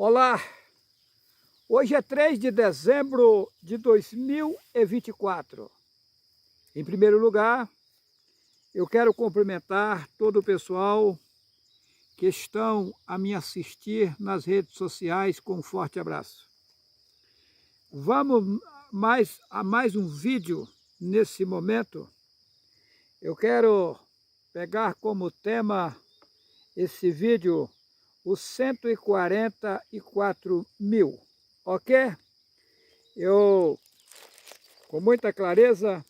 Olá, hoje é 3 de dezembro de 2024. Em primeiro lugar, eu quero cumprimentar todo o pessoal que estão a me assistir nas redes sociais com um forte abraço. Vamos a mais um vídeo nesse momento. Eu quero pegar como tema esse vídeo os 144 mil, ok? Com muita clareza,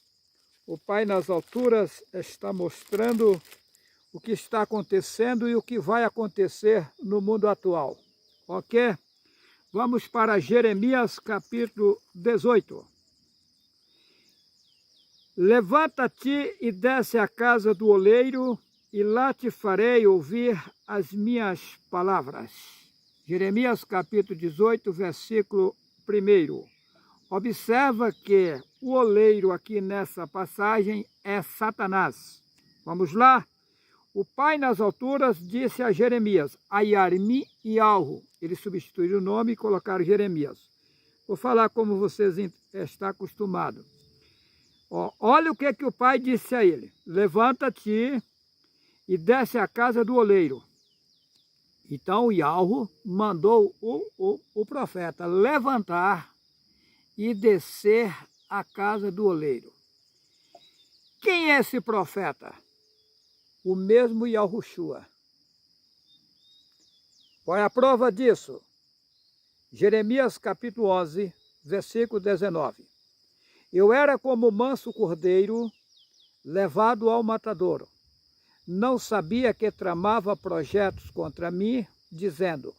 o Pai nas alturas está mostrando o que está acontecendo e o que vai acontecer no mundo atual, ok? Vamos para Jeremias capítulo 18. Levanta-te e desce à casa do oleiro, e lá te farei ouvir as minhas palavras. Jeremias capítulo 18, versículo 1. Observa que o oleiro aqui nessa passagem é Satanás. Vamos lá? O Pai nas alturas disse a Jeremias, Ayarmi e Alro. Eles substituíram o nome e colocaram Jeremias. Vou falar como vocês estão acostumados. Olha o que o Pai disse a ele. Levanta-te e desce à casa do oleiro. Então o Yahweh mandou o profeta levantar e descer à casa do oleiro. Quem é esse profeta? O mesmo Yahushua. Qual é a prova disso? Jeremias capítulo 11, versículo 19. Eu era como manso cordeiro levado ao matadouro. Não sabia que tramava projetos contra mim, dizendo,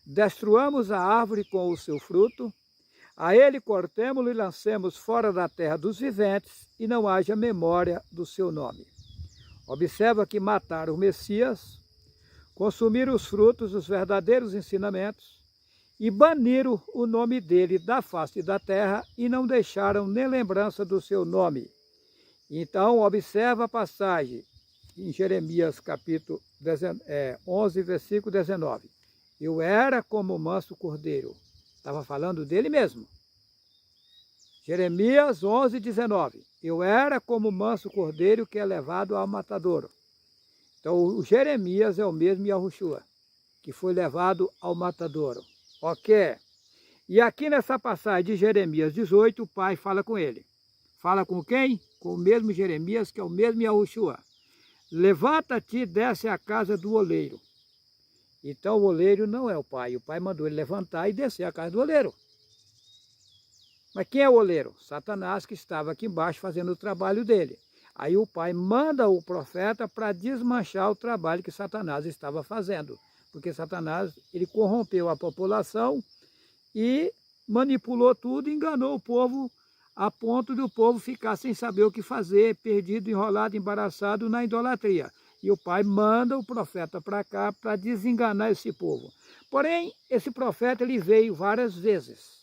destruamos a árvore com o seu fruto, a ele cortemo-lo e lancemos fora da terra dos viventes, e não haja memória do seu nome. Observa que mataram o Messias, consumiram os frutos dos verdadeiros ensinamentos, e baniram o nome dele da face da terra, e não deixaram nem lembrança do seu nome. Então, observa a passagem, em Jeremias capítulo 11, versículo 19. Eu era como manso cordeiro. Estava falando dele mesmo. Jeremias 11, 19. Eu era como manso cordeiro que é levado ao matadouro. Então o Jeremias é o mesmo Yahushua, que foi levado ao matadouro. Ok? E aqui nessa passagem de Jeremias 18, o Pai fala com ele. Fala com quem? Com o mesmo Jeremias, que é o mesmo Yahushua. Levanta-te e desce à casa do oleiro. Então o oleiro não é o Pai. O Pai mandou ele levantar e descer à casa do oleiro. Mas quem é o oleiro? Satanás, que estava aqui embaixo fazendo o trabalho dele. Aí o Pai manda o profeta para desmanchar o trabalho que Satanás estava fazendo. Porque Satanás, ele corrompeu a população e manipulou tudo, enganou o povo a ponto do povo ficar sem saber o que fazer, perdido, enrolado, embaraçado na idolatria. E o Pai manda o profeta para cá para desenganar esse povo. Porém, esse profeta ele veio várias vezes.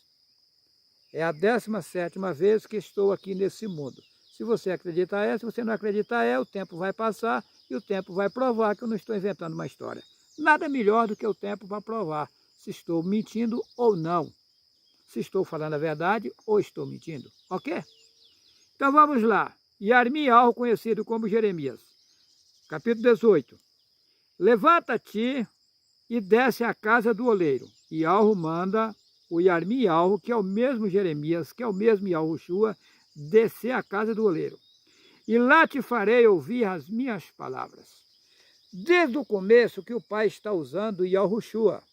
É a 17ª vez que estou aqui nesse mundo. Se você acreditar se você não acreditar o tempo vai passar e o tempo vai provar que eu não estou inventando uma história. Nada melhor do que o tempo para provar se estou mentindo ou não. Se estou falando a verdade ou estou mentindo, ok? Então vamos lá. Yarmi Alro, conhecido como Jeremias. Capítulo 18. Levanta-te e desce à casa do oleiro. E Alro manda o Yarmi Alro, que é o mesmo Jeremias, que é o mesmo Yahushua, descer à casa do oleiro. E lá te farei ouvir as minhas palavras. Desde o começo que o Pai está usando Yahushua.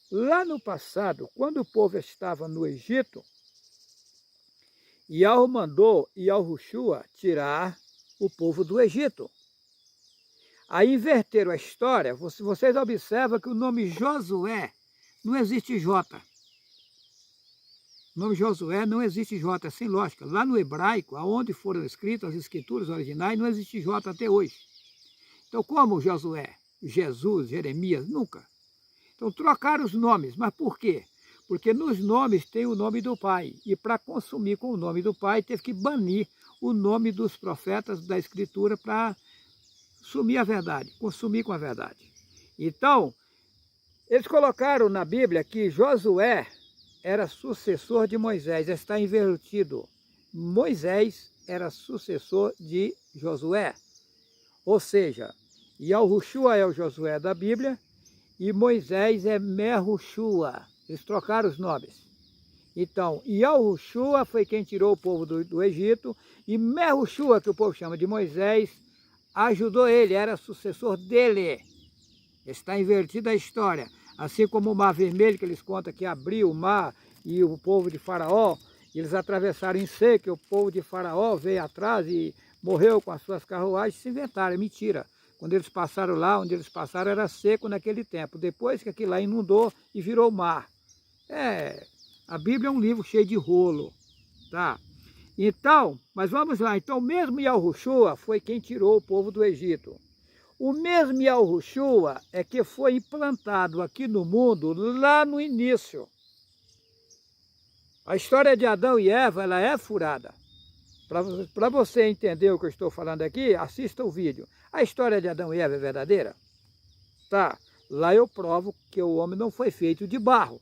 Lá no passado, quando o povo estava no Egito, Yahweh mandou Yahushua tirar o povo do Egito. Aí inverteram a história. Vocês observam que o nome Josué não existe J. O nome Josué não existe J, é sem lógica. Lá no hebraico, aonde foram escritas as escrituras originais, não existe J até hoje. Então, como Josué, Jesus, Jeremias, nunca. Então trocaram os nomes, mas por quê? Porque nos nomes tem o nome do Pai, e para consumir com o nome do Pai, teve que banir o nome dos profetas da Escritura para sumir a verdade, consumir com a verdade. Então, Eles colocaram na Bíblia que Josué era sucessor de Moisés, está invertido. Moisés era sucessor de Josué. Ou seja, Yahushua é o Josué da Bíblia e Moisés é Mehushua. Eles trocaram os nomes. Então, Yahushua foi quem tirou o povo do Egito e Mehushua, que o povo chama de Moisés, ajudou ele, era sucessor dele. Está invertida a história. Assim como o Mar Vermelho, que eles contam que abriu o mar e o povo de Faraó, eles atravessaram em seco, e o povo de Faraó veio atrás e morreu com as suas carruagens, se inventaram, é mentira. Quando eles passaram lá, onde eles passaram era seco naquele tempo. Depois que aquilo lá inundou e virou mar. A Bíblia é um livro cheio de rolo, tá? Então, mas vamos lá. Então, mesmo Yahushua foi quem tirou o povo do Egito. O mesmo Yahushua é que foi implantado aqui no mundo lá no início. A história de Adão e Eva, ela é furada. Para você entender o que eu estou falando aqui, assista o vídeo. A história de Adão e Eva é verdadeira? Tá. Lá eu provo que o homem não foi feito de barro.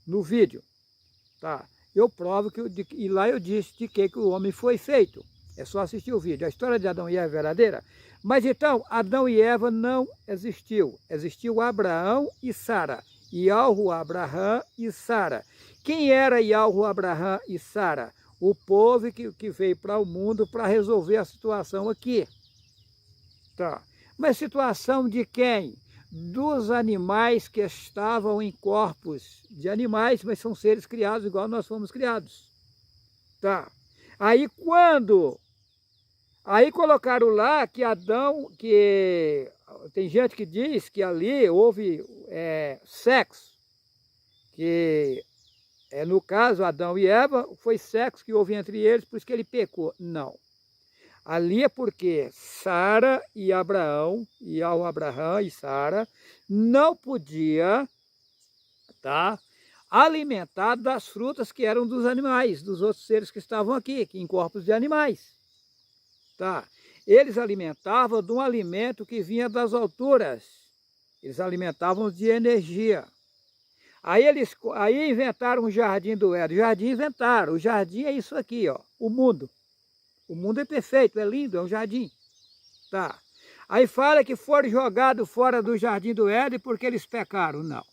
No vídeo. Tá. Eu provo e lá eu disse de que o homem foi feito. É só assistir o vídeo. A história de Adão e Eva é verdadeira? Mas então, Adão e Eva não existiu. Existiu Abraão e Sara. Yahu, Abraão e Sara. Quem era Yahu, Abraão e Sara? O povo que veio para o mundo para resolver a situação aqui. Tá. Mas situação de quem? Dos animais que estavam em corpos de animais, mas são seres criados igual nós fomos criados. Tá. Aí colocaram lá que Adão, que tem gente que diz que ali houve sexo, que no caso Adão e Eva, foi sexo que houve entre eles, por isso que ele pecou. Não. Ali é porque Sara e Abraão, e ao Abraão e Sara, não podia, tá, alimentar das frutas que eram dos animais, dos outros seres que estavam aqui, que em corpos de animais. Tá? Eles alimentavam de um alimento que vinha das alturas. Eles alimentavam de energia. Aí inventaram o jardim do Éden. Jardim inventaram. O jardim é isso aqui, ó, o mundo. O mundo é perfeito, é lindo, é um jardim. Tá. Aí fala que foram jogados fora do jardim do Éden porque eles pecaram. Não.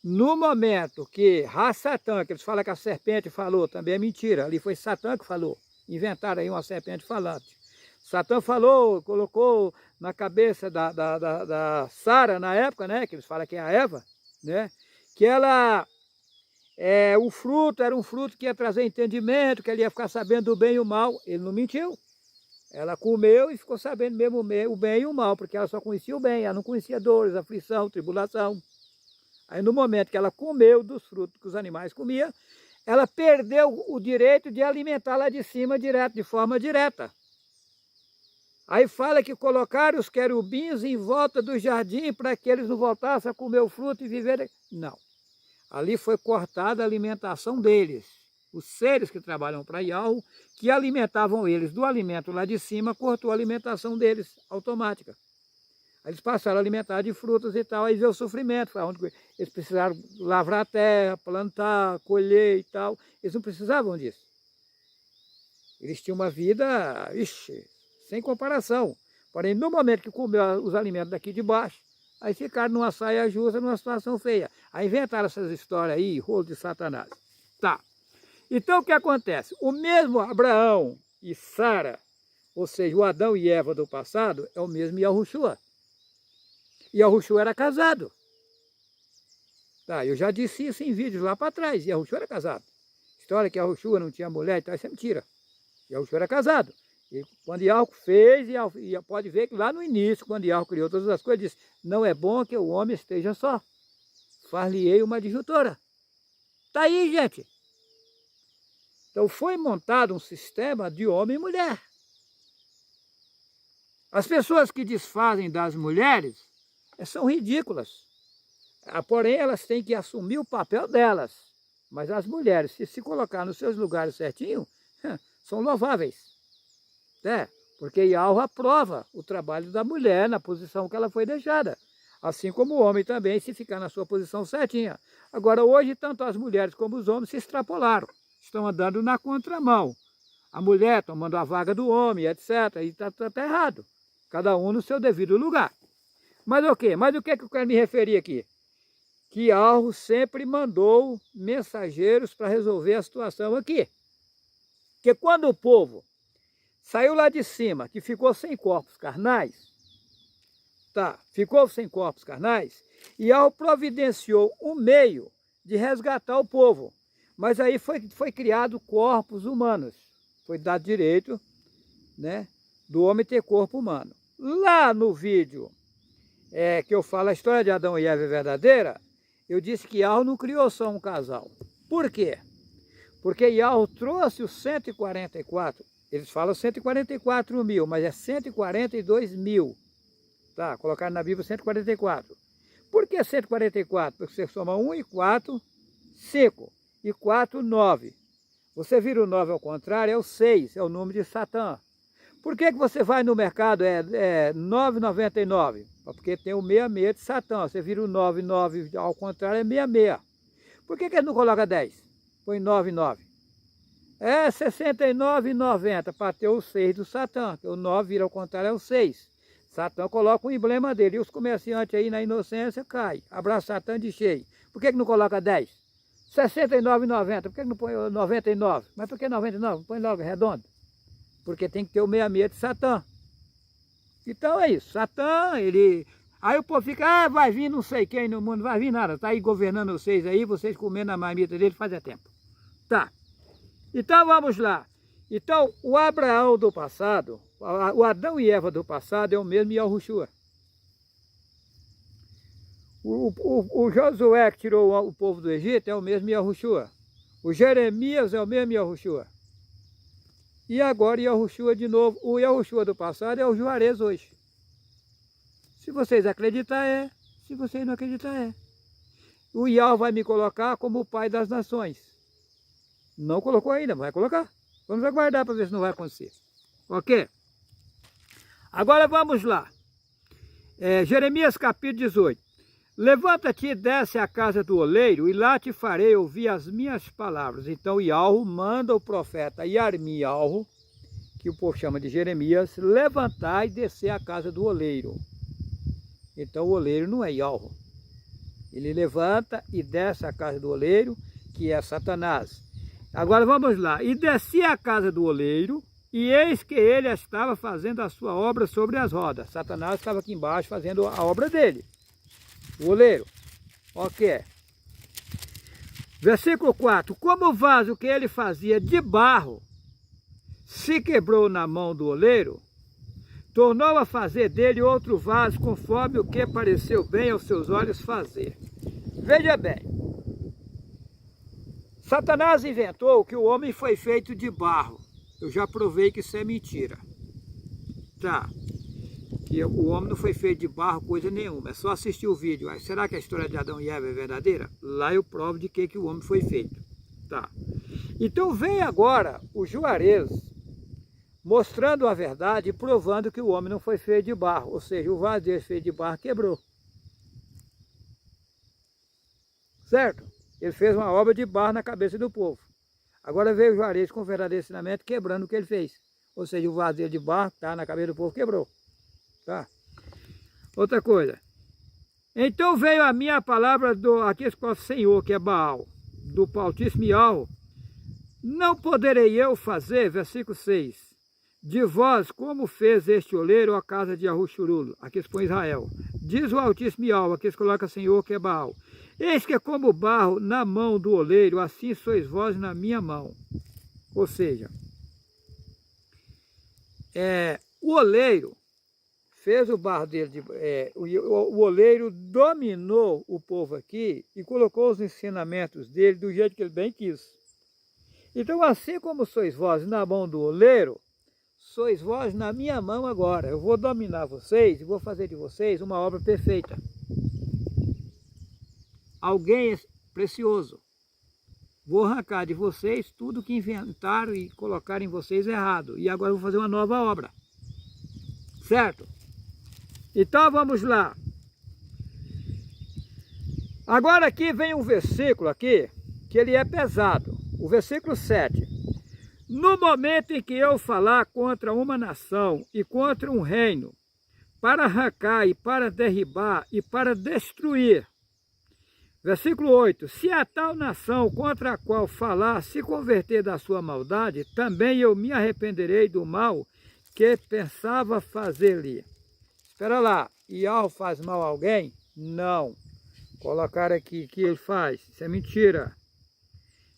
No momento que Satã, que eles falam que a serpente falou, também é mentira. Ali foi Satã que falou. Inventaram aí uma serpente falante. Satã falou, colocou na cabeça da Sara na época, né? Que eles falam que é a Eva, né? Que ela, o fruto era um fruto que ia trazer entendimento, que ela ia ficar sabendo do bem e o mal. Ele não mentiu. Ela comeu e ficou sabendo mesmo o bem e o mal, porque ela só conhecia o bem, ela não conhecia dores, aflição, tribulação. Aí no momento que ela comeu dos frutos que os animais comiam, ela perdeu o direito de alimentar lá de cima direto, de forma direta. Aí fala que colocaram os querubins em volta do jardim para que eles não voltassem a comer o fruto e viverem. Não. Ali foi cortada a alimentação deles. Os seres que trabalham para Yahu, que alimentavam eles do alimento lá de cima, cortou a alimentação deles, automática. Aí eles passaram a alimentar de frutas e tal, aí veio o sofrimento, foi onde eles precisaram lavrar a terra, plantar, colher e tal. Eles não precisavam disso. Eles tinham uma vida, sem comparação. Porém, no momento que comeu os alimentos daqui de baixo, aí ficaram numa saia justa, numa situação feia. Aí inventaram essas histórias aí, rolo de Satanás. Tá. Então, o que acontece? O mesmo Abraão e Sara, ou seja, o Adão e Eva do passado, é o mesmo Yahushua. Yahushua era casado. Tá, eu já disse isso em vídeos lá para trás. Yahushua era casado. História que Yahushua não tinha mulher, então isso é mentira. Yahushua era casado. E quando Yahu fez, e pode ver que lá no início, quando Yahu criou todas as coisas, disse, não é bom que o homem esteja só. Far-lhe-ei uma adjutora. Está aí, gente. Então foi montado um sistema de homem e mulher. As pessoas que desfazem das mulheres são ridículas. Porém, elas têm que assumir o papel delas. Mas as mulheres, se colocar nos seus lugares certinho, são louváveis. Porque Yahu aprova o trabalho da mulher na posição que ela foi deixada. Assim como o homem também, se ficar na sua posição certinha. Agora, hoje, tanto as mulheres como os homens se extrapolaram. Estão andando na contramão. A mulher tomando a vaga do homem, etc. E está errado. Cada um no seu devido lugar. Mas o quê? Mas o que é que eu quero me referir aqui? Que Alro sempre mandou mensageiros para resolver a situação aqui. Porque quando o povo saiu lá de cima, que ficou sem corpos carnais, ficou sem corpos carnais, e Alro providenciou um meio de resgatar o povo. Mas aí foi criado corpos humanos. Foi dado direito, né, do homem ter corpo humano. Lá no vídeo que eu falo a história de Adão e Eva é verdadeira, eu disse que Alro não criou só um casal. Por quê? Porque Alro trouxe os 144, eles falam 144 mil, mas é 142 mil. Tá, colocaram na Bíblia 144. Por que 144? Porque você soma 1 e 4, 5. E 4, 9. Você vira o 9 ao contrário, é o 6, é o número de Satã. Por que você vai no mercado, 9,99? Porque tem o 66 de Satã. Você vira o 9 ao contrário, é 66. Por que ele não coloca 10? Põe 9, 9. É 69,90 para ter o 6 do Satã. O 9 vira ao contrário, é o 6. Satã coloca o emblema dele. E os comerciantes aí na inocência caem. Abraça Satã de cheio. Por que não coloca 10? 69,90. Por que não põe 99? Mas por que 99? Põe logo redondo. Porque tem que ter o 66 de Satã. Então é isso. Satã, ele... Aí o povo fica, vai vir não sei quem no mundo, vai vir nada. Está aí governando vocês aí, vocês comendo a marmita dele faz tempo. Tá. Então vamos lá. Então o Abraão do passado, o Adão e Eva do passado é o mesmo Yahushua. O Josué que tirou o povo do Egito é o mesmo Yahushua. O Jeremias é o mesmo Yahushua. E agora Yahushua de novo. O Yahushua do passado é o Juarez hoje. Se vocês acreditarem, é. Se vocês não acreditarem, é. O Yahweh vai me colocar como o pai das nações. Não colocou ainda, mas vai colocar. Vamos aguardar para ver se não vai acontecer. Ok? Agora vamos lá. Jeremias capítulo 18. Levanta-te e desce à casa do oleiro, e lá te farei ouvir as minhas palavras. Então Yahweh manda o profeta Yarmiyahu, que o povo chama de Jeremias, levantar e descer à casa do oleiro. Então o oleiro não é Yahweh. Ele levanta e desce à casa do oleiro, que é Satanás. Agora vamos lá. E descia à casa do oleiro, e eis que ele estava fazendo a sua obra sobre as rodas. Satanás estava aqui embaixo fazendo a obra dele. O oleiro. Ok. Versículo 4. Como o vaso que ele fazia de barro se quebrou na mão do oleiro, tornou a fazer dele outro vaso conforme o que pareceu bem aos seus olhos fazer. Veja bem. Satanás inventou que o homem foi feito de barro. Eu já provei que isso é mentira. Tá. Que o homem não foi feito de barro, coisa nenhuma. É só assistir o vídeo. Aí, será que a história de Adão e Eva é verdadeira? Lá eu provo de que o homem foi feito. Tá. Então vem agora o Juarez mostrando a verdade e provando que o homem não foi feito de barro. Ou seja, o vaso dele feito de barro quebrou. Certo? Ele fez uma obra de barro na cabeça do povo. Agora veio o Juarez com o verdadeiro ensinamento quebrando o que ele fez. Ou seja, o vaso dele de barro que está na cabeça do povo quebrou. Tá? Outra coisa. Então veio a minha palavra do aquele Senhor, que é Baal, do Altíssimo Yahweh. Não poderei eu fazer, versículo 6, de vós como fez este oleiro a casa de Yahushurulu, aqui expõe Israel. Diz o Altíssimo Yahweh, aqui coloca Senhor, que é Baal. Eis que é como barro na mão do oleiro, assim sois vós na minha mão. Ou seja, o oleiro fez o barro dele, o oleiro dominou o povo aqui e colocou os ensinamentos dele do jeito que ele bem quis. Então, assim como sois vós na mão do oleiro, sois vós na minha mão agora. Eu vou dominar vocês e vou fazer de vocês uma obra perfeita. Alguém precioso. Vou arrancar de vocês tudo que inventaram e colocaram em vocês errado. E agora eu vou fazer uma nova obra. Certo? Então vamos lá. Agora aqui vem um versículo aqui, que ele é pesado. O versículo 7. No momento em que eu falar contra uma nação e contra um reino, para arrancar e para derribar e para destruir. Versículo 8. Se a tal nação contra a qual falar se converter da sua maldade, também eu me arrependerei do mal que pensava fazer-lhe. Espera lá, Iau faz mal a alguém? Não. Colocaram aqui que ele faz, isso é mentira.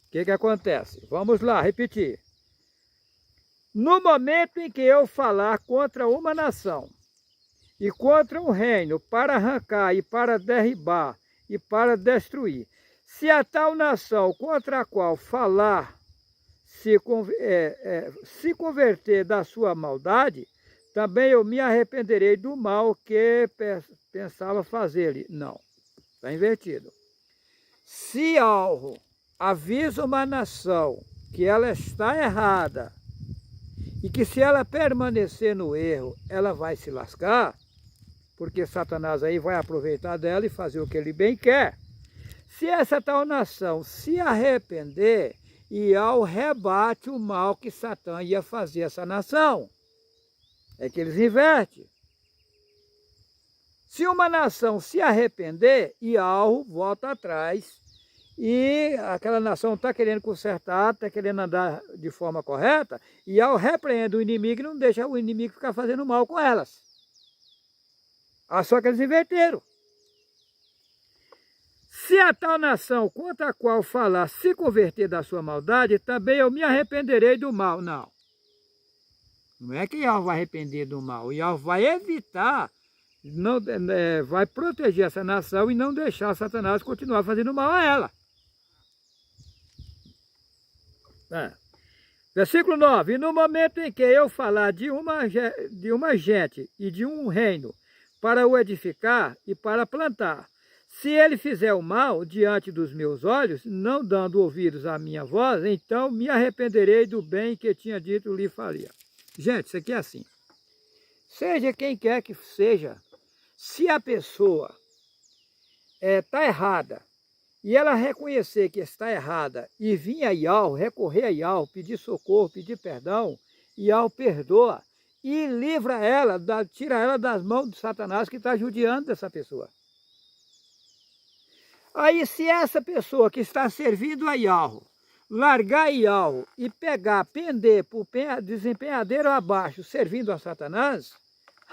O que acontece? Vamos lá, repetir. No momento em que eu falar contra uma nação e contra um reino para arrancar e para derribar e para destruir, se a tal nação contra a qual falar se converter da sua maldade, também eu me arrependerei do mal que pensava fazer-lhe. Não, está invertido. Se algo avisa uma nação que ela está errada e que se ela permanecer no erro, ela vai se lascar, porque Satanás aí vai aproveitar dela e fazer o que ele bem quer. Se essa tal nação se arrepender, Iau rebate o mal que Satã ia fazer a essa nação. É que eles invertem. Se uma nação se arrepender, Iau volta atrás e aquela nação está querendo consertar, está querendo andar de forma correta, Iau repreende o inimigo e não deixa o inimigo ficar fazendo mal com elas. Só que eles inverteram. Se a tal nação contra a qual falar se converter da sua maldade, também eu me arrependerei do mal. Não. Não é que Iau vai arrepender do mal. Iau vai evitar, vai proteger essa nação e não deixar Satanás continuar fazendo mal a ela. Versículo 9. E no momento em que eu falar de uma gente e de um reino para o edificar e para plantar, se ele fizer o mal diante dos meus olhos, não dando ouvidos à minha voz, então me arrependerei do bem que tinha dito lhe faria. Gente, isso aqui é assim. Seja quem quer que seja, se a pessoa está errada e ela reconhecer que está errada e vir a Iau, recorrer a Iau, pedir socorro, pedir perdão, Iau perdoa e livra ela, tira ela das mãos de Satanás que está judiando dessa pessoa. Aí se essa pessoa que está servindo a Iau, largar Iau e pegar, pender por desempenhadeiro abaixo, servindo a Satanás,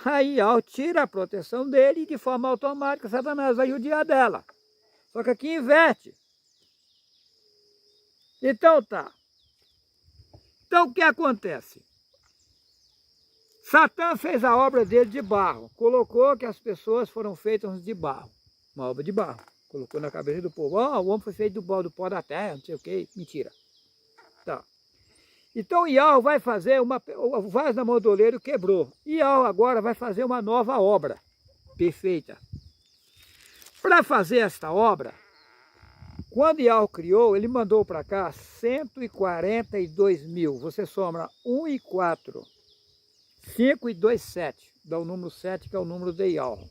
aí Iau tira a proteção dele e de forma automática Satanás vai judiar dela. Só que aqui inverte. Então tá. Então o que acontece? Satã fez a obra dele de barro, colocou que as pessoas foram feitas de barro, uma obra de barro. Colocou na cabeça do povo, o homem foi feito do pó da terra, não sei o que, mentira. Tá. Então Iau vai fazer o vaso da mão do oleiro quebrou. Iau agora vai fazer uma nova obra, perfeita. Para fazer esta obra, quando Iau criou, ele mandou para cá 142 mil. Você soma 1 e 4, 5 e 2, 7. Dá o número 7, que é o número de Iau.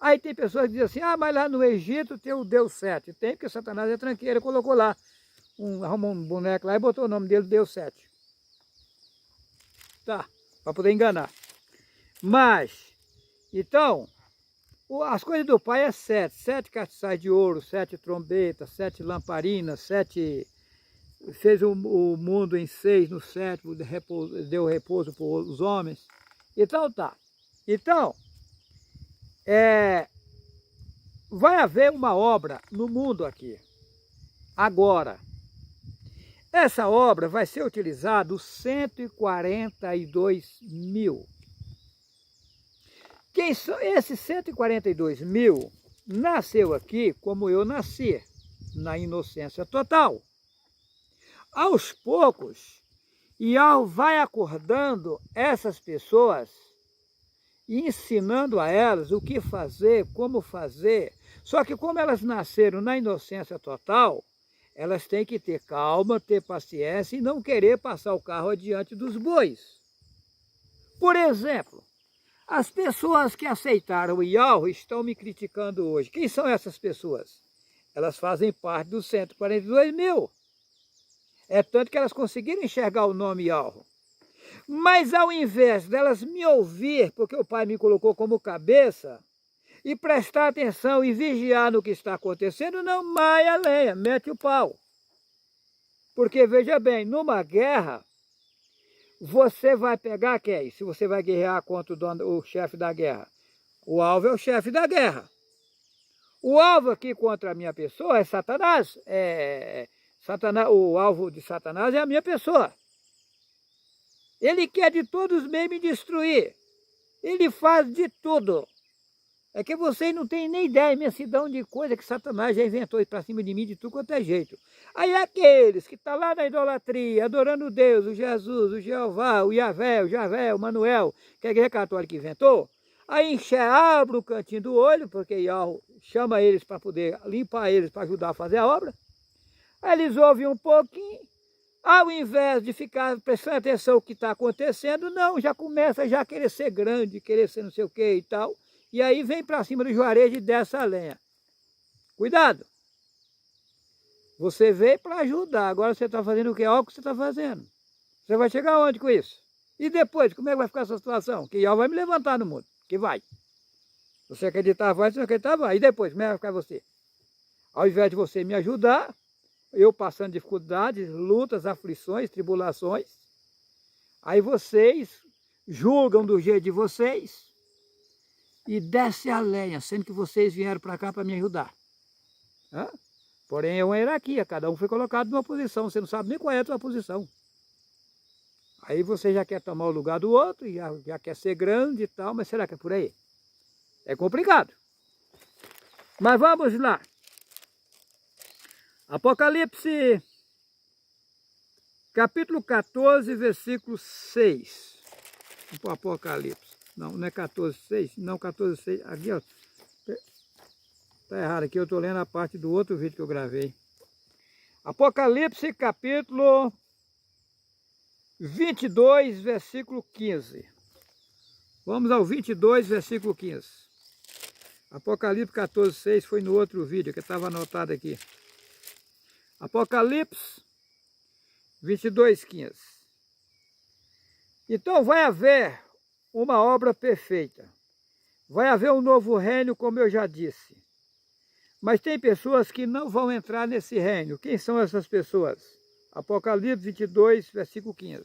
Aí tem pessoas que dizem assim, mas lá no Egito tem o Deus 7. Tem, porque Satanás é tranqueira, colocou lá, arrumou um boneco lá e botou o nome dele, Deus 7. Tá, para poder enganar. Mas, então, as coisas do Pai é 7. 7 castiçais de ouro, 7 trombetas, 7 lamparinas, 7... Fez o mundo em 6, no 7, deu repouso para os homens. Então tá. Então, vai haver uma obra no mundo aqui, agora. Essa obra vai ser utilizada os 142 mil. Quem são esses 142 mil? Nasceu aqui como eu nasci, na inocência total. Aos poucos, Iau vai acordando essas pessoas e ensinando a elas o que fazer, como fazer. Só que como elas nasceram na inocência total, elas têm que ter calma, ter paciência e não querer passar o carro adiante dos bois. Por exemplo, As pessoas que aceitaram o Yahweh estão me criticando hoje. Quem são essas pessoas? Elas fazem parte dos 142 mil. É tanto que elas conseguiram enxergar o nome Yahweh. Mas ao invés delas me ouvir, porque o Pai me colocou como cabeça, e prestar atenção e vigiar no que está acontecendo, não maia a lenha, mete o pau. Porque veja bem, numa guerra, você vai pegar quem? Se você vai guerrear contra o chefe da guerra. O alvo é o chefe da guerra. O alvo aqui contra a minha pessoa é Satanás. Satanás. O alvo de Satanás é a minha pessoa. Ele quer de todos os meios me destruir. Ele faz de tudo. É que vocês não têm nem ideia, imensidão de coisa que Satanás já inventou para cima de mim de tudo quanto é jeito. Aí aqueles que estão lá na idolatria, adorando Deus, o Jesus, o Jeová, o Javé, o Manuel, que a igreja católica inventou, aí abre o cantinho do olho, porque Yahweh chama eles para poder limpar eles, para ajudar a fazer a obra. Aí eles ouvem um pouquinho, ao invés de ficar prestando atenção no que está acontecendo, não, já começa a querer ser grande, querer ser não sei o que e tal. E aí vem para cima do Juarez e desce a lenha. Cuidado! Você veio para ajudar, agora você está fazendo o que? Olha o que você está fazendo. Você vai chegar onde com isso? E depois, como é que vai ficar essa situação? Que Yahweh vai me levantar no mundo, que vai. Você acreditar vai, se não acreditar vai. E depois, como é que vai ficar você? Ao invés de você me ajudar, eu passando dificuldades, lutas, aflições, tribulações, aí vocês julgam do jeito de vocês, e desce a lenha, sendo que vocês vieram para cá para me ajudar. Porém, é uma hierarquia, cada um foi colocado numa posição, você não sabe nem qual é a tua posição. Aí você já quer tomar o lugar do outro, e já quer ser grande e tal, mas será que é por aí? É complicado. Mas vamos lá. Apocalipse, capítulo 14, versículo 6. Vamos para o Apocalipse. Não é 14,6, não 14,6. Aqui, ó. Está errado aqui, eu estou lendo a parte do outro vídeo que eu gravei. Apocalipse, capítulo 22, versículo 15. Vamos ao 22, versículo 15. Apocalipse 14,6 foi no outro vídeo, que estava anotado aqui. Apocalipse 22, 15. Então vai haver uma obra perfeita. Vai haver um novo reino, como eu já disse. Mas tem pessoas que não vão entrar nesse reino. Quem são essas pessoas? Apocalipse 22, versículo 15.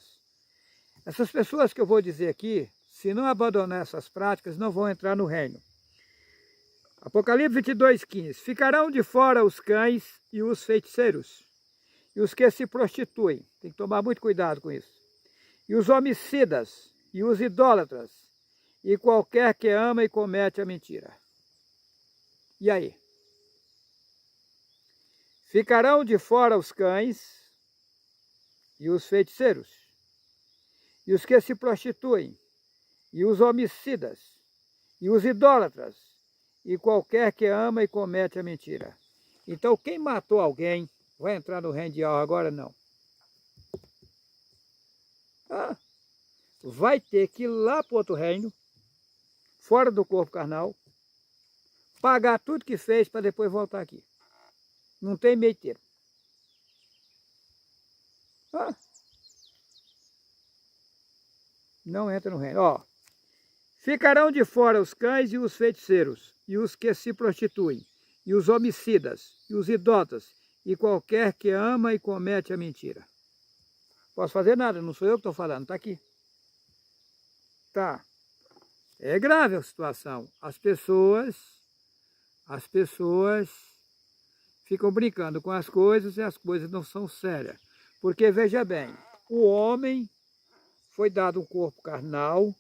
Essas pessoas que eu vou dizer aqui, se não abandonar essas práticas, não vão entrar no reino. Apocalipse 22, 15. Ficarão de fora os cães e os feiticeiros, e os que se prostituem. Tem que tomar muito cuidado com isso. E os homicidas, e os idólatras, e qualquer que ama e comete a mentira. E aí? Ficarão de fora os cães e os feiticeiros, e os que se prostituem, e os homicidas, e os idólatras, e qualquer que ama e comete a mentira. Então, quem matou alguém vai entrar no reino de Yahweh agora? Não. Vai ter que ir lá para outro reino, fora do corpo carnal, pagar tudo que fez para depois voltar aqui. Não tem meio termo. Não entra no reino. Ficarão de fora os cães e os feiticeiros, e os que se prostituem, e os homicidas, e os idólatras, e qualquer que ama e comete a mentira. Posso fazer nada, não sou eu que estou falando, está aqui. Tá. É grave a situação. As pessoas ficam brincando com as coisas e as coisas não são sérias. Porque, veja bem, o homem foi dado um corpo carnal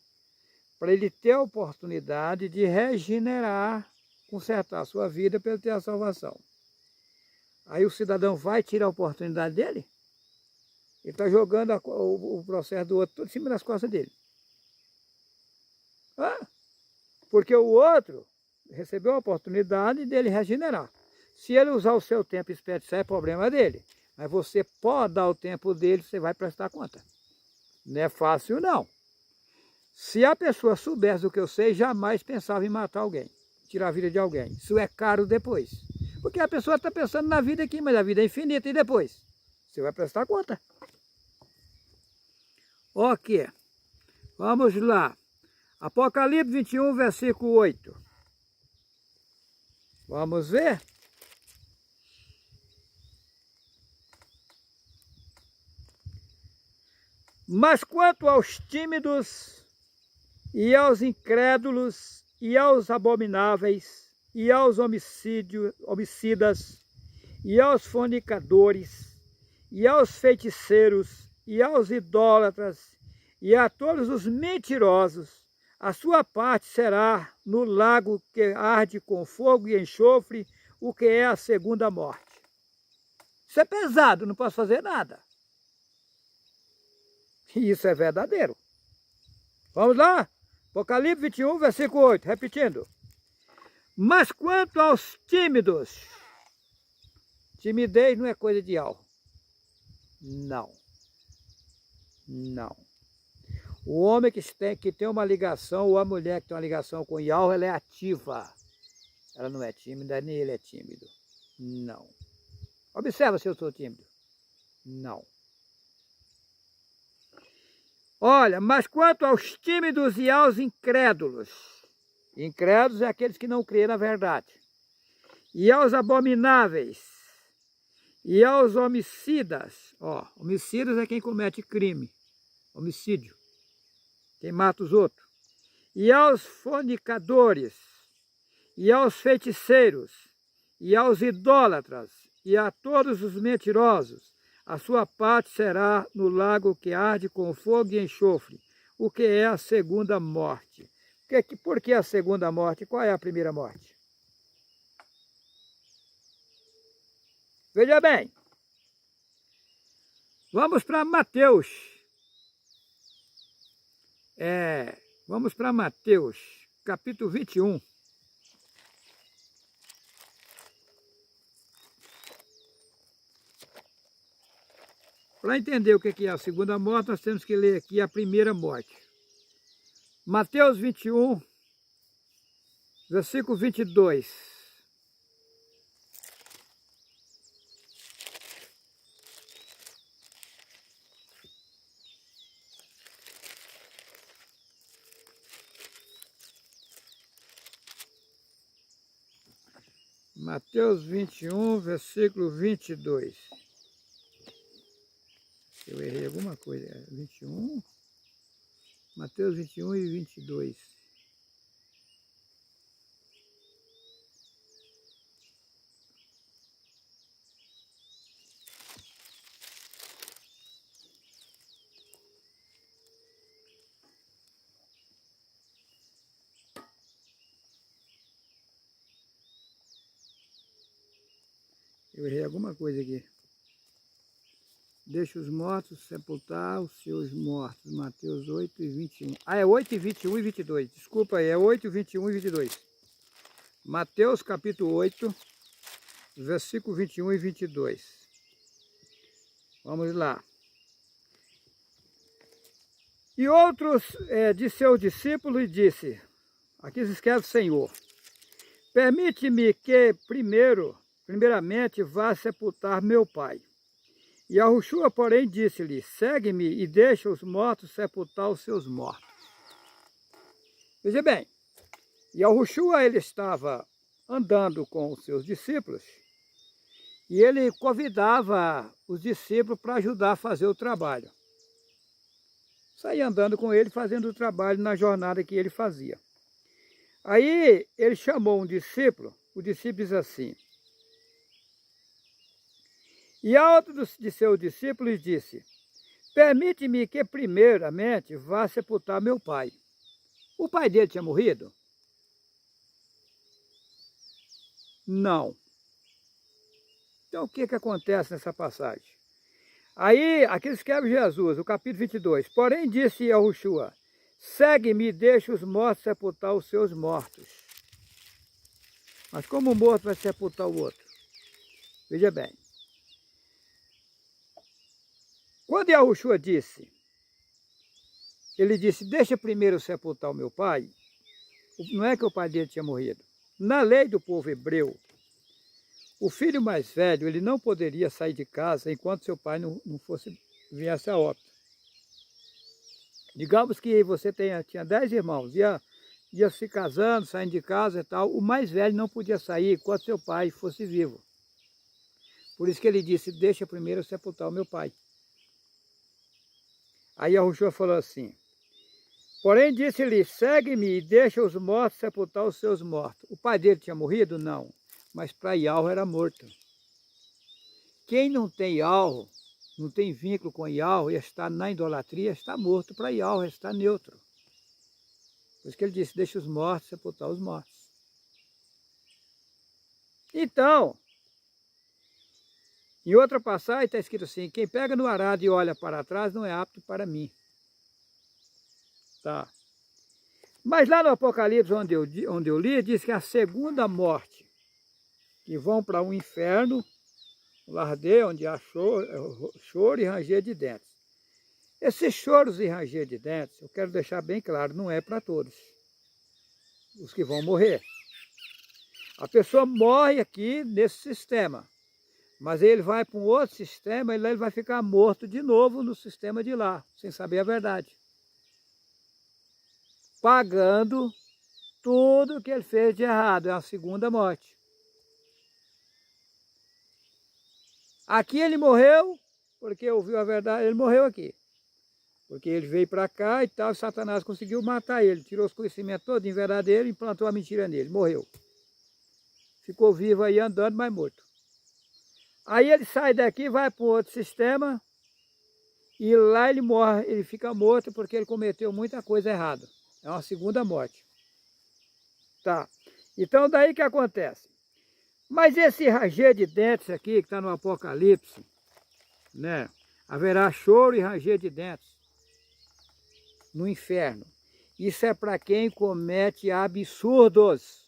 para ele ter a oportunidade de regenerar, consertar a sua vida para ele ter a salvação. Aí o cidadão vai tirar a oportunidade dele? Ele está jogando o processo do outro tudo em cima das costas dele. Porque o outro recebeu a oportunidade dele regenerar. Se ele usar o seu tempo e desperdiçar, é problema dele. Mas você pode dar o tempo dele, você vai prestar conta. Não é fácil, não. Se a pessoa soubesse do que eu sei, jamais pensava em matar alguém, tirar a vida de alguém. Isso é caro depois. Porque a pessoa está pensando na vida aqui, mas a vida é infinita, e depois? Você vai prestar conta. Ok, vamos lá. Apocalipse 21, versículo 8. Vamos ver? Mas quanto aos tímidos, e aos incrédulos, e aos abomináveis, e aos homicidas, e aos fornicadores, e aos feiticeiros, e aos idólatras, e a todos os mentirosos, a sua parte será no lago que arde com fogo e enxofre, o que é a segunda morte. Isso é pesado, não posso fazer nada. E isso é verdadeiro. Vamos lá? Apocalipse 21, versículo 8, repetindo. Mas quanto aos tímidos, timidez não é coisa de algo. Não. Não. O homem que tem uma ligação, ou a mulher que tem uma ligação com Yahweh, ela é ativa. Ela não é tímida, nem ele é tímido. Não. Observa se eu sou tímido. Não. Olha, mas quanto aos tímidos e aos incrédulos, incrédulos é aqueles que não creem na verdade, e aos abomináveis, e aos homicidas, homicidas é quem comete crime, homicídio, quem mata os outros, e aos fornicadores, e aos feiticeiros, e aos idólatras, e a todos os mentirosos, a sua parte será no lago que arde com fogo e enxofre, o que é a segunda morte. Por que a segunda morte? Qual é a primeira morte? Veja bem, vamos para Mateus. Vamos para Mateus, capítulo 21. Para entender o que é a segunda morte, nós temos que ler aqui a primeira morte. Mateus 21, versículo 22. Mateus 21, versículo 22. Eu errei alguma coisa. 21. Mateus 21 e 22. Eu errei alguma coisa aqui. Deixa os mortos sepultar os seus mortos. Mateus 8 e 21. É 8 e 21 e 22. Desculpa aí, é 8, 21 e 22. Mateus capítulo 8, versículo 21 e 22. Vamos lá. E outros de seus discípulos disse, aqui se escreve Senhor, permite-me que primeiramente vá sepultar meu pai. E Yahushua, porém, disse-lhe, segue-me e deixa os mortos sepultar os seus mortos. Veja bem, Yahushua, ele estava andando com os seus discípulos e ele convidava os discípulos para ajudar a fazer o trabalho. Saía andando com ele, fazendo o trabalho na jornada que ele fazia. Aí ele chamou um discípulo, o discípulo diz assim, e a outro de seus discípulos disse, permite-me que primeiramente vá sepultar meu pai. O pai dele tinha morrido? Não. Então o que acontece nessa passagem? Aí, aqui escreve Jesus, o capítulo 22, porém disse Yahushua, segue-me e deixa os mortos sepultar os seus mortos. Mas como o morto vai sepultar o outro? Veja bem. Quando Yahushua disse ele disse, deixa primeiro sepultar o meu pai. Não é que o pai dele tinha morrido. Na lei do povo hebreu, o filho mais velho, ele não poderia sair de casa enquanto seu pai não viesse a óbito. Digamos que você tinha 10 irmãos, ia se casando, saindo de casa e tal, o mais velho não podia sair enquanto seu pai fosse vivo. Por isso que ele disse, deixa primeiro sepultar o meu pai. Aí Yahushua falou assim, porém disse-lhe, segue-me e deixa os mortos sepultar os seus mortos. O pai dele tinha morrido? Não, mas para Yahweh era morto. Quem não tem Yahweh, não tem vínculo com Yahweh, está na idolatria, está morto para Yahweh, está neutro. Por isso que ele disse, deixa os mortos sepultar os mortos. Então, em outra passagem está escrito assim, quem pega no arado e olha para trás não é apto para mim. Tá. Mas lá no Apocalipse, onde eu li, diz que a segunda morte, que vão para o inferno, o lardeio, onde há choro e ranger de dentes. Esses choros e ranger de dentes, eu quero deixar bem claro, não é para todos os que vão morrer. A pessoa morre aqui nesse sistema, mas ele vai para um outro sistema e lá ele vai ficar morto de novo no sistema de lá, sem saber a verdade. Pagando tudo que ele fez de errado, é a segunda morte. Aqui ele morreu, porque ouviu a verdade, ele morreu aqui. Porque ele veio para cá e tal, Satanás conseguiu matar ele, tirou os conhecimentos todos verdadeiros e implantou a mentira nele, morreu. Ficou vivo aí andando, mas morto. Aí ele sai daqui, vai para um outro sistema e lá ele morre, ele fica morto porque ele cometeu muita coisa errada. É uma segunda morte. Tá. Então daí que acontece. Mas esse ranger de dentes aqui, que está no Apocalipse, né? Haverá choro e ranger de dentes no inferno. Isso é para quem comete absurdos.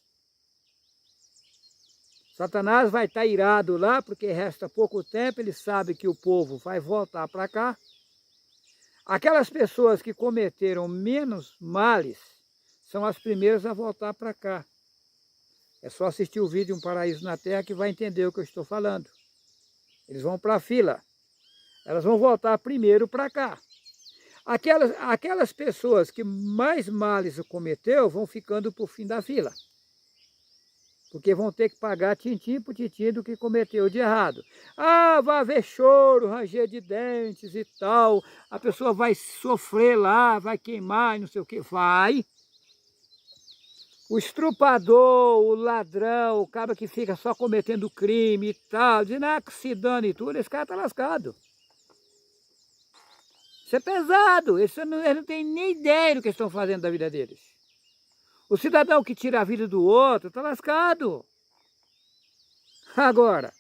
Satanás vai estar irado lá, porque resta pouco tempo, ele sabe que o povo vai voltar para cá. Aquelas pessoas que cometeram menos males são as primeiras a voltar para cá. É só assistir o vídeo Um Paraíso na Terra que vai entender o que eu estou falando. Eles vão para a fila. Elas vão voltar primeiro para cá. Aquelas pessoas que mais males cometeu vão ficando por fim da fila. Porque vão ter que pagar tintim por tintim do que cometeu de errado. Ah, vai haver choro, ranger de dentes e tal. A pessoa vai sofrer lá, vai queimar, não sei o que. Vai. O estrupador, o ladrão, o cara que fica só cometendo crime e tal, dizendo que se dane e tudo, esse cara está lascado. Isso é pesado, eles não têm nem ideia do que estão fazendo da vida deles. O cidadão que tira a vida do outro está lascado. Agora,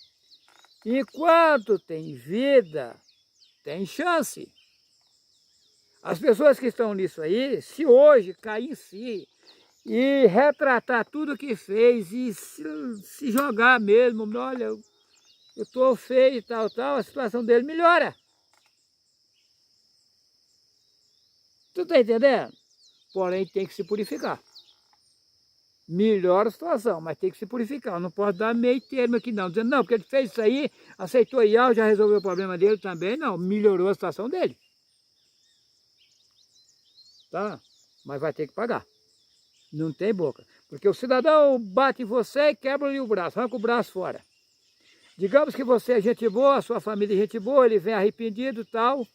enquanto tem vida, tem chance. As pessoas que estão nisso aí, se hoje cair em si e retratar tudo que fez e se jogar mesmo, olha, eu estou feio e tal, a situação dele melhora. Tu está entendendo? Porém, tem que se purificar. Melhora a situação, mas tem que se purificar. Não pode dar meio termo aqui não. Dizendo, não, porque ele fez isso aí, aceitou Yahweh, já resolveu o problema dele também. Não, melhorou a situação dele. Tá? Mas vai ter que pagar. Não tem boca. Porque o cidadão bate em você e quebra-lhe o braço, arranca o braço fora. Digamos que você é gente boa, a sua família é gente boa, ele vem arrependido e tal,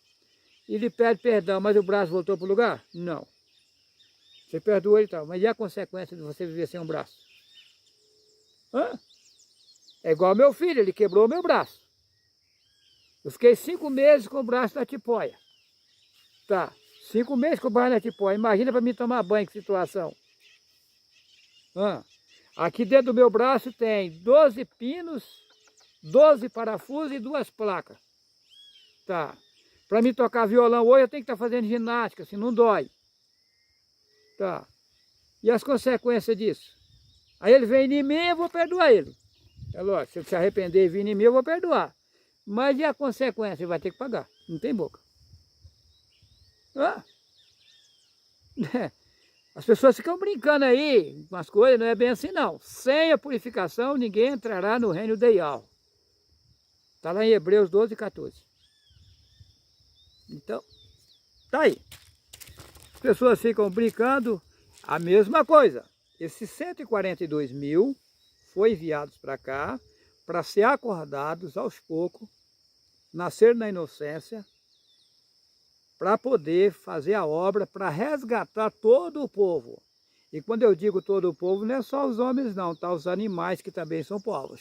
e lhe pede perdão, mas o braço voltou para o lugar? Não. Você perdoou ele e tal, mas e a consequência de você viver sem um braço? Hã? É igual meu filho, ele quebrou o meu braço. Eu fiquei 5 meses com o braço na tipóia. Tá, 5 meses com o braço na tipóia. Imagina para mim tomar banho, que situação. Hã? Aqui dentro do meu braço tem 12 pinos, 12 parafusos e 2 placas. Tá. Para mim tocar violão hoje eu tenho que estar fazendo ginástica, assim não dói. Tá. E as consequências disso? Aí ele vem em mim, eu vou perdoar ele. É lógico, se ele se arrepender e vir em mim, eu vou perdoar. Mas e a consequência? Ele vai ter que pagar. Não tem boca. Ah. As pessoas ficam brincando aí com as coisas, não é bem assim não. Sem a purificação, ninguém entrará no reino de Yahweh. Está lá em Hebreus 12, 14. Então, tá aí. As pessoas ficam brincando, a mesma coisa. Esses 142 mil foram enviados para cá, para ser acordados aos poucos, nascer na inocência, para poder fazer a obra, para resgatar todo o povo. E quando eu digo todo o povo, não é só os homens não, tá? Os animais que também são povos.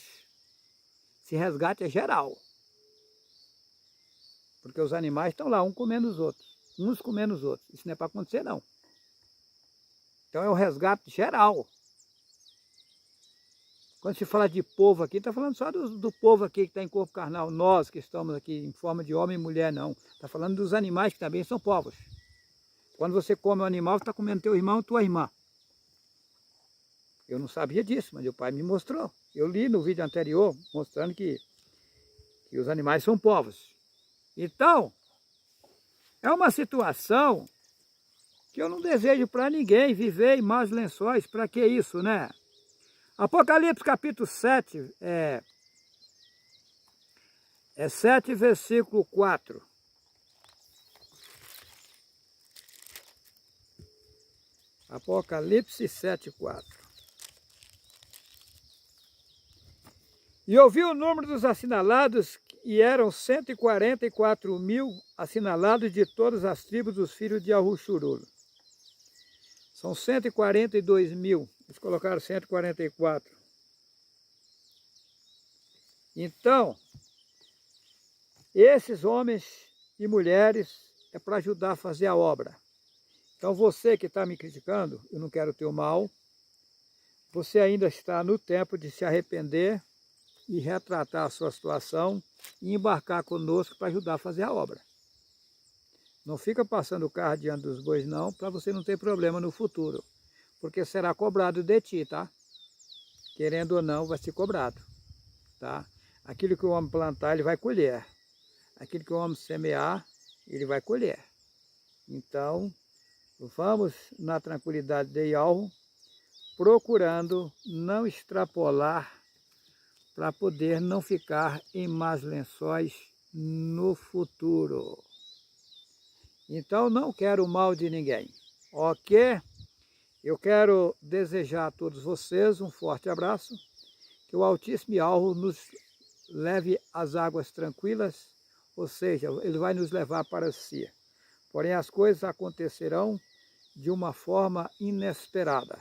Esse resgate é geral. Porque os animais estão lá, um comendo os outros, uns comendo os outros. Isso não é para acontecer não. Então é um resgate geral. Quando se fala de povo aqui, está falando só do povo aqui que está em corpo carnal. Nós que estamos aqui em forma de homem e mulher, não. Está falando dos animais que também são povos. Quando você come um animal, você está comendo teu irmão e tua irmã. Eu não sabia disso, mas meu pai me mostrou. Eu li no vídeo anterior, mostrando que os animais são povos. Então, é uma situação que eu não desejo para ninguém viver em maus lençóis. Para que isso, né? Apocalipse capítulo 7, 7, versículo 4. Apocalipse 7, 4. E ouvi o número dos assinalados, e eram 144 mil assinalados de todas as tribos dos filhos de Ahushurul. São 142 mil, eles colocaram 144. Então, esses homens e mulheres é para ajudar a fazer a obra. Então você que está me criticando, eu não quero teu mal, você ainda está no tempo de se arrepender e retratar a sua situação e embarcar conosco para ajudar a fazer a obra. Não fica passando o carro diante dos bois não, para você não ter problema no futuro, porque será cobrado de ti, tá? Querendo ou não, vai ser cobrado, tá? Aquilo que o homem plantar, ele vai colher. Aquilo que o homem semear, ele vai colher. Então, vamos na tranquilidade de Yahweh, procurando não extrapolar para poder não ficar em más lençóis no futuro. Então, não quero o mal de ninguém, ok? Eu quero desejar a todos vocês um forte abraço, que o Altíssimo Yahweh nos leve às águas tranquilas, ou seja, Ele vai nos levar para si. Porém, as coisas acontecerão de uma forma inesperada.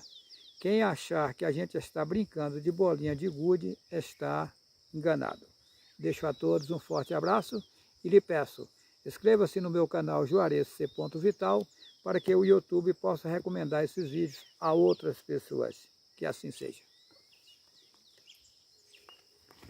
Quem achar que a gente está brincando de bolinha de gude está enganado. Deixo a todos um forte abraço e lhe peço, inscreva-se no meu canal Juarez C. Vital para que o YouTube possa recomendar esses vídeos a outras pessoas. Que assim seja.